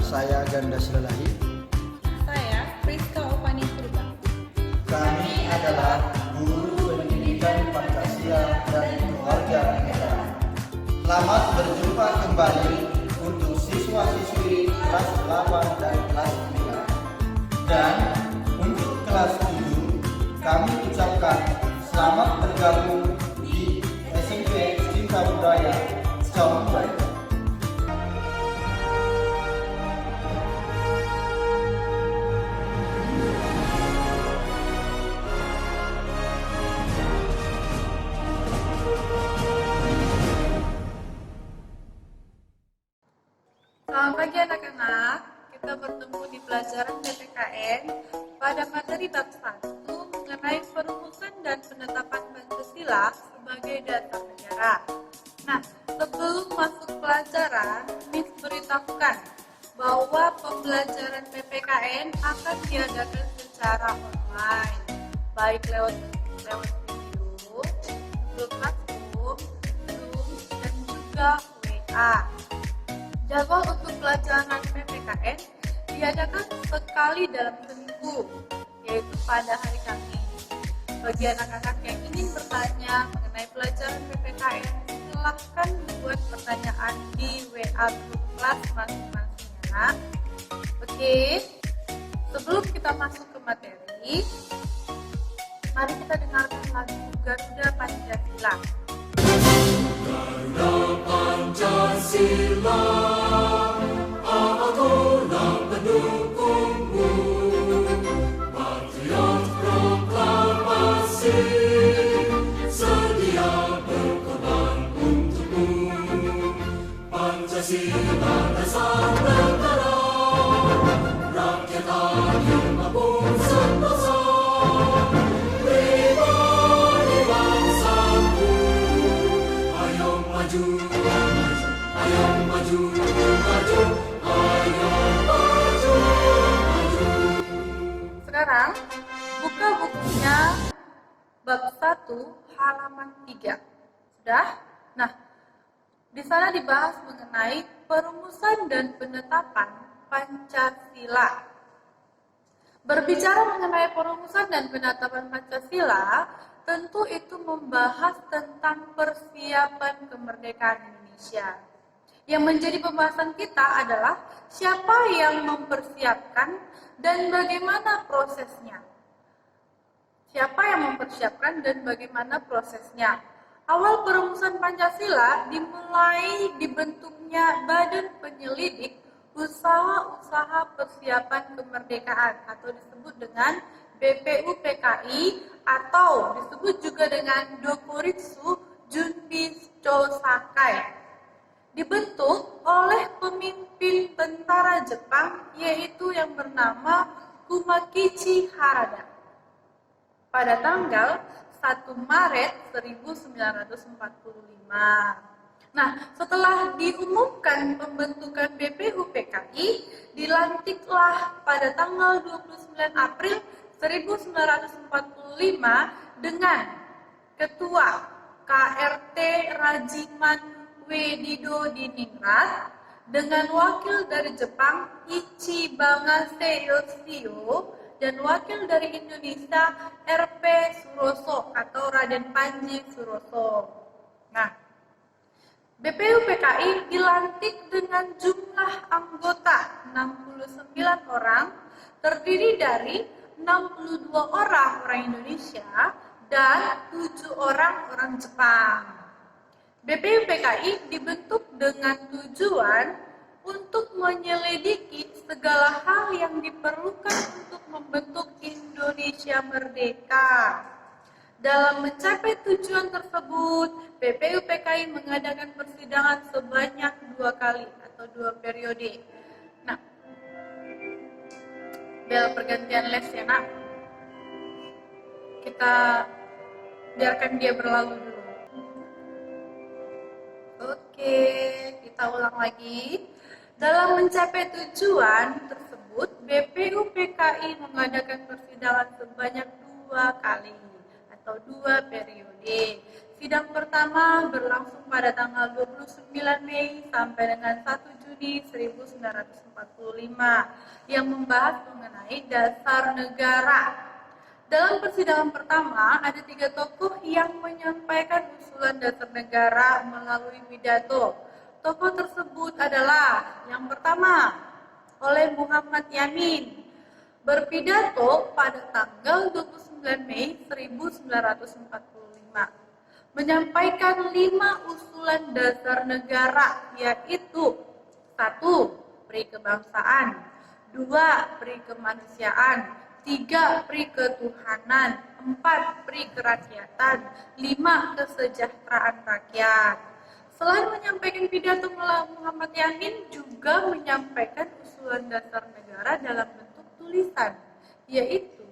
saya Ganda Silalahi. Saya Priska Opani Purba. Kami adalah guru pendidikan Pancasila dan keluarga negara. Selamat berjumpa kembali untuk siswa-siswi kelas 8 dan kelas 9. Dan untuk kelas 7, kami ucapkan selamat bergabung di SMP Cinta Budaya Cawang. Selamat pagi anak-anak, kita bertemu di pelajaran PPKN pada materi bab 1 mengenai perumusan dan penetapan Pancasila sebagai dasar negara. Nah, sebelum masuk pelajaran, Miss beritahukan bahwa pembelajaran PPKN akan diadakan secara online, baik lewat video, Google Classroom, Zoom, dan juga WA. Jadwal untuk pelaksanaan PPKN diadakan sekali dalam seminggu, yaitu pada hari Kamis. Bagi anak-anak yang ingin bertanya mengenai pelajaran PPKN, silahkan buat pertanyaan di WA grup kelas masing-masing ya. Oke, sebelum kita masuk ke materi, mari kita dengarkan lagu Garuda Pancasila. Garuda Pancasila, akulah pendukungmu, patriot proklamasi, sedia berkorban untukmu. Pancasila dasar negara, rakyat adil mampu sentosa. Sekarang buka bukunya bab 1 halaman 3. Sudah? Nah, di sana dibahas mengenai perumusan dan penetapan Pancasila. Berbicara mengenai perumusan dan penetapan Pancasila, tentu itu membahas tentang persiapan kemerdekaan Indonesia. Yang menjadi pembahasan kita adalah siapa yang mempersiapkan dan bagaimana prosesnya. Siapa yang mempersiapkan dan bagaimana prosesnya. Awal perumusan Pancasila dimulai dibentuknya Badan Penyelidik Usaha-Usaha Persiapan Kemerdekaan atau disebut dengan BPUPKI atau disebut juga dengan Dokuritsu Junbisho Sakai. Dibentuk oleh pemimpin tentara Jepang yaitu yang bernama Kumakichi Harada pada tanggal 1 Maret 1945. Nah, setelah diumumkan pembentukan BPUPKI, dilantiklah pada tanggal 29 April 1945 dengan Ketua KRT Rajiman Wedido Diningrat dengan wakil dari Jepang Ichibagase Yoshio dan wakil dari Indonesia RP Suroso atau Raden Panji Suroso. Nah, BPUPKI dilantik dengan jumlah anggota 69 orang, terdiri dari 62 orang Indonesia dan 7 orang Jepang. BPUPKI dibentuk dengan tujuan untuk menyelidiki segala hal yang diperlukan untuk membentuk Indonesia merdeka. Dalam mencapai tujuan tersebut, BPUPKI mengadakan persidangan sebanyak 2 kali atau 2 periode. Nah, bel pergantian les ya nak. Kita biarkan dia berlalu dulu. Oke, kita ulang lagi. Dalam mencapai tujuan tersebut, BPUPKI mengadakan persidangan sebanyak 2 kali atau 2 periode. Sidang pertama berlangsung pada tanggal 29 Mei sampai dengan 1 Juni 1945 yang membahas mengenai dasar negara. Dalam persidangan pertama, ada 3 tokoh yang menyampaikan usulan dasar negara melalui pidato. Tokoh tersebut adalah yang pertama, oleh Muhammad Yamin, berpidato pada tanggal 29 Mei 1945, menyampaikan 5 usulan dasar negara, yaitu 1. Pri kebangsaan, 2. Pri kemanusiaan, 3. Pri ketuhanan, 4. Pri kerakyatan, 5. Kesejahteraan rakyat. Selain menyampaikan pidato, Muhammad Yamin juga menyampaikan usulan dasar negara dalam bentuk tulisan, yaitu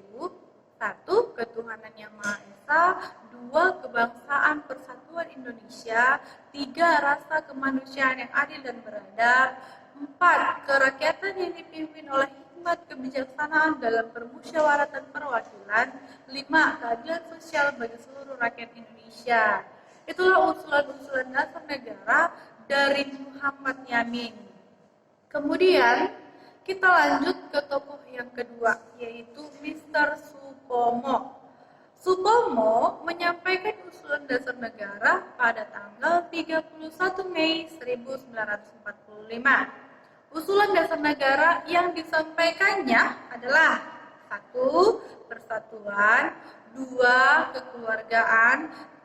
1. Ketuhanan yang Maha Esa, 2. Kebangsaan Persatuan Indonesia, 3. Rasa kemanusiaan yang adil dan beradab, 4. Kerakyatan yang dipimpin oleh kebijaksanaan dalam permusyawaratan perwakilan, 5. Keadilan sosial bagi seluruh rakyat Indonesia. Itulah usulan-usulan dasar negara dari Muhammad Yamin. Kemudian kita lanjut ke tokoh yang kedua, yaitu Mr. Supomo. Supomo menyampaikan usulan dasar negara pada tanggal 31 Mei 1945. Usulan dasar negara yang disampaikannya adalah 1. Persatuan, 2. Kekeluargaan,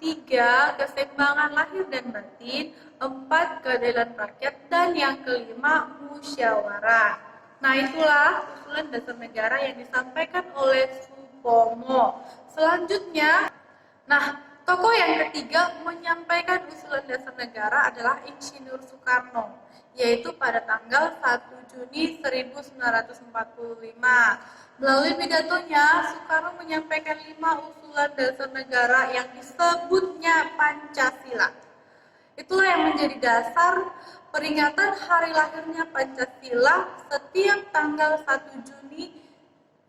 3. Keseimbangan lahir dan batin, 4. Keadilan rakyat, dan yang kelima musyawarah. Nah, itulah usulan dasar negara yang disampaikan oleh Supomo. Selanjutnya, tokoh yang ketiga menyampaikan usulan dasar negara adalah Insinyur Soekarno, yaitu pada tanggal 1 Juni 1945. Melalui pidatonya, Soekarno menyampaikan 5 usulan dasar negara yang disebutnya Pancasila. Itulah yang menjadi dasar peringatan hari lahirnya Pancasila setiap tanggal 1 Juni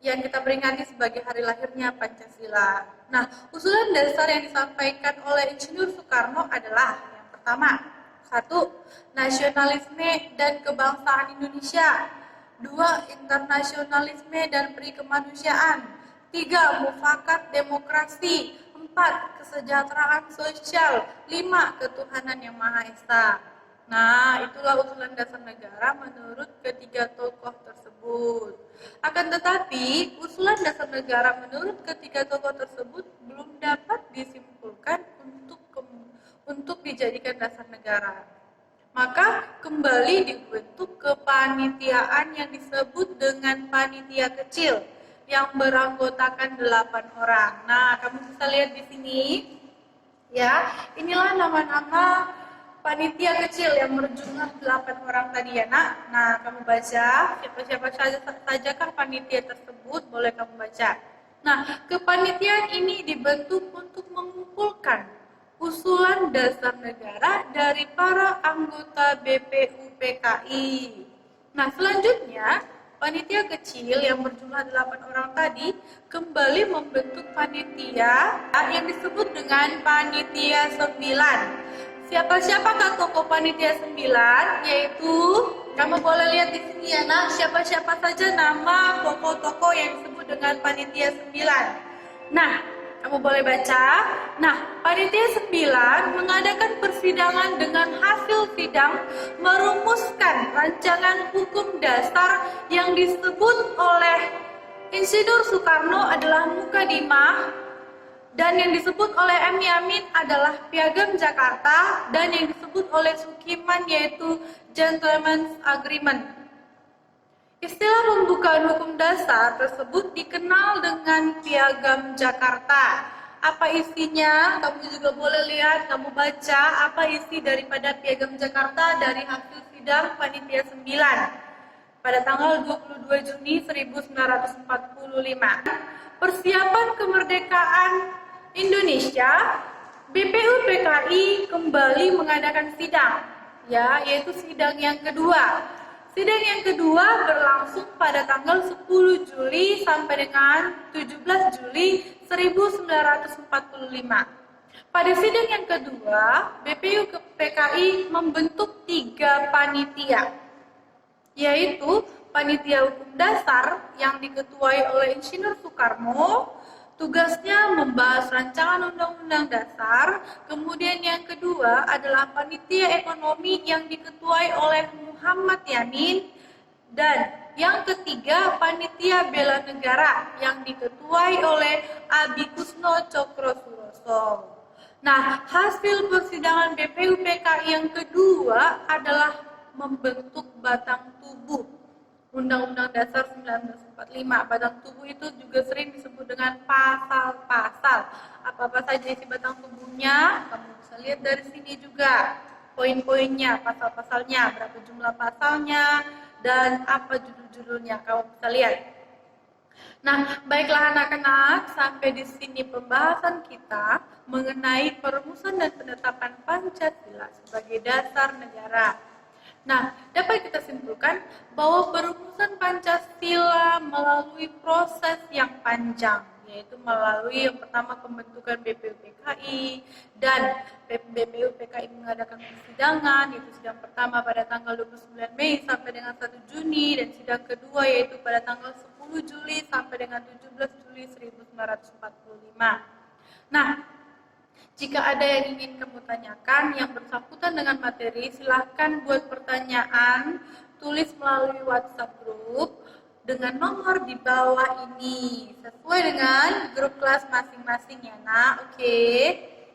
yang kita peringati sebagai hari lahirnya Pancasila. Nah, usulan dasar yang disampaikan oleh Insinyur Soekarno adalah yang pertama, 1. Nasionalisme dan kebangsaan Indonesia, 2. Internasionalisme dan pri kemanusiaan, 3. Mufakat demokrasi, 4. Kesejahteraan sosial, 5. Ketuhanan yang Maha Esa. Nah, itulah usulan dasar negara menurut ketiga tokoh tersebut. Akan tetapi, usulan dasar negara menurut ketiga tokoh tersebut belum dapat disimpulkan untuk dijadikan dasar negara. Maka kembali dibentuk kepanitiaan yang disebut dengan panitia kecil yang beranggotakan 8 orang. Nah, kamu bisa lihat di sini, ya. Inilah nama-nama panitia kecil yang berjumlah 8 orang tadi ya, Nak. Nah, kamu baca siapa-siapa sajakah panitia tersebut, boleh kamu baca. Nah, kepanitiaan ini dibentuk untuk mengumpulkan usulan dasar negara dari para anggota BPUPKI. Nah, selanjutnya, panitia kecil yang berjumlah 8 orang tadi kembali membentuk panitia yang disebut dengan panitia 9. Siapa-siapakah tokoh panitia 9? Yaitu, kamu boleh lihat di sini ya, Nak, siapa-siapa saja nama tokoh-tokoh yang disebut dengan panitia 9. Nah, kamu boleh baca. Nah, panitia 9 mengadakan persidangan dengan hasil sidang merumuskan rancangan hukum dasar yang disebut oleh Insinyur Soekarno adalah Mukadimah, dan yang disebut oleh M. Yamin adalah Piagam Jakarta, dan yang disebut oleh Sukiman yaitu Gentleman's Agreement. Istilah pembukaan hukum dasar tersebut dikenal dengan Piagam Jakarta. Apa isinya? Kamu juga boleh lihat, kamu baca apa isi daripada Piagam Jakarta dari hasil sidang Panitia 9 pada tanggal 22 Juni 1945. Persiapan kemerdekaan Indonesia, BPUPKI kembali mengadakan sidang, yaitu sidang yang kedua. Sidang yang kedua berlangsung pada tanggal 10 Juli sampai dengan 17 Juli 1945. Pada sidang yang kedua, BPU PKI membentuk 3 panitia, yaitu Panitia Hukum Dasar yang diketuai oleh Insinyur Soekarno. Tugasnya membahas rancangan undang-undang dasar. Kemudian yang kedua adalah Panitia Ekonomi yang diketuai oleh Muhammad Yamin. Dan yang ketiga Panitia Bela Negara yang diketuai oleh Abi Kusno Cokrosuroso. Nah, hasil persidangan BPU PKI yang kedua adalah membentuk batang tubuh Undang-Undang Dasar 1945. Batang tubuh itu juga sering disebut dengan pasal-pasal. Apa-apa saja isi batang tubuhnya, kamu bisa lihat dari sini juga. Poin-poinnya, pasal-pasalnya, berapa jumlah pasalnya, dan apa judul-judulnya, kamu bisa lihat. Nah, baiklah anak-anak, sampai di sini pembahasan kita mengenai perumusan dan penetapan Pancasila sebagai dasar negara. Nah, dapat kita simpulkan bahwa perumusan Pancasila melalui proses yang panjang, yaitu melalui yang pertama pembentukan BPU PKI, dan BPU PKI mengadakan persidangan, yaitu sidang pertama pada tanggal 29 Mei sampai dengan 1 Juni, dan sidang kedua yaitu pada tanggal 10 Juli sampai dengan 17 Juli 1945. Nah, jika ada yang ingin kamu tanyakan yang bersangkutan dengan materi, silahkan buat pertanyaan, tulis melalui WhatsApp group dengan nomor di bawah ini, sesuai dengan grup kelas masing-masing ya nak, oke?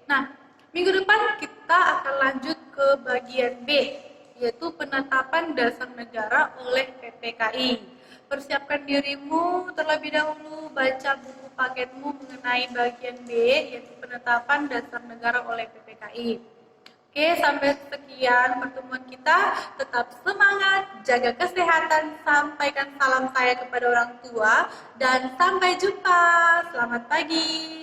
Nah, minggu depan kita akan lanjut ke bagian B, yaitu penetapan dasar negara oleh PPKI. Persiapkan dirimu terlebih dahulu, baca buku paketmu mengenai bagian B, yaitu penetapan dasar negara oleh PPKI. Oke, sampai sekian pertemuan kita. Tetap semangat, jaga kesehatan, sampaikan salam saya kepada orang tua, dan sampai jumpa. Selamat pagi.